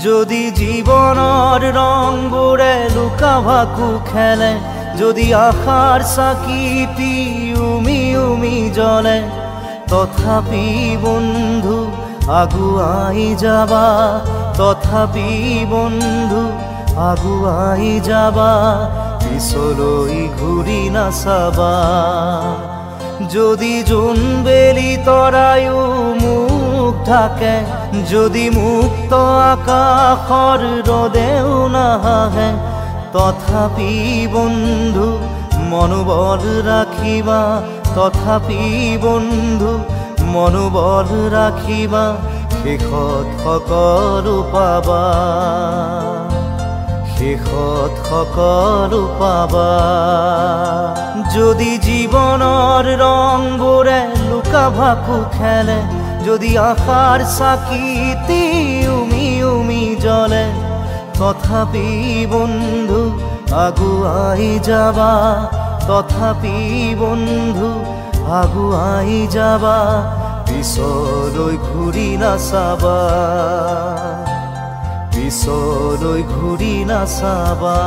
যদি জীৱনৰ ৰংবোৰে লুকা ভাকু খেলে, যদি আশাৰ চাকিটি উমি উমি জ্বলে, তথাপি বন্ধু আগুৱাই যাবা, তথাপি বন্ধু আগুৱাই যাবা, পিছলৈ ঘূৰি নাচাবা। যদি জোনবেলি তৰায়ো মুখ ঢাকে, যদি মুক্ত আকাশৰ ৰদেও নাহাহে, তথাপি বন্ধু মনোবল ৰাখিবা, তথাপি বন্ধু মনোবল ৰাখিবা, শেষত সকলো পাবা, শেষত সকলো পাবা। যদি জীৱনৰ ৰংবোৰে লুকা ভাকু খেলে, যদি আশাৰ চাকিটি উমি উমি জ্বলে, তথাপি বন্ধু আগুৱাই যাবা, তথাপি বন্ধু আগুৱাই যাবা, পিছলৈ ঘূৰি নাচাবা, পিছলৈ ঘূৰি নাচাবা।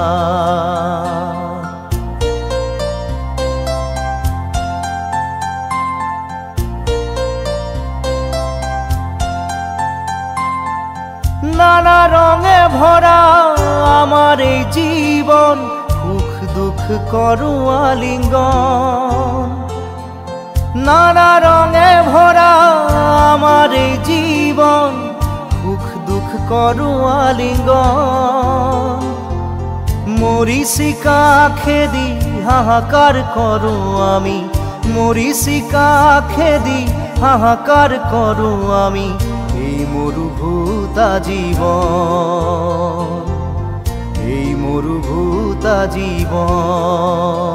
নানা ৰঙে ভৰা আমাৰ এই জীৱন, সুখ দুখ কৰো আলিঙ্গন। নানা ৰঙে ভৰা আমাৰ এই জীৱন, সুখ দুখ কৰো আলিঙ্গন। মরিচিকা খেদি হাহাকার করো আমি, মরিচিকা খেদি হাহাকার করো আমি, এই মরুভূতা জীবন, এই মরুভূতা জীবন।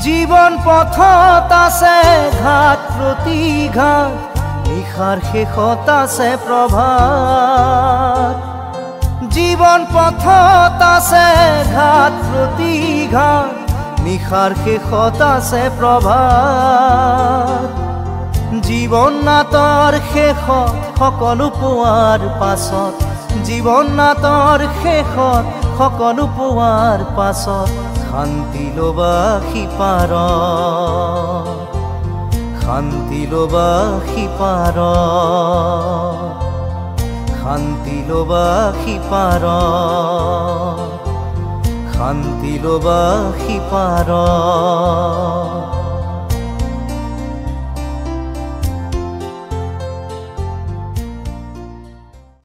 জীবন পথত আছে ঘাট প্রতিঘাত, নিশাৰ শেষত আছে প্ৰভাত। জীবন পথত আছে ঘাট প্ৰতিঘাত, নিশাৰ শেষত আছে প্ৰভাত। জীৱন নাটৰ শেষত সকলো পোৱাৰ পাছত, জীৱন নাটৰ শেষত সকলো পোৱাৰ পাছত, শান্তি লবা সিপাৰত, শান্তি লবা সিপাৰত, শান্তি লবা সিপাৰত, শান্তি লবা সিপাৰত।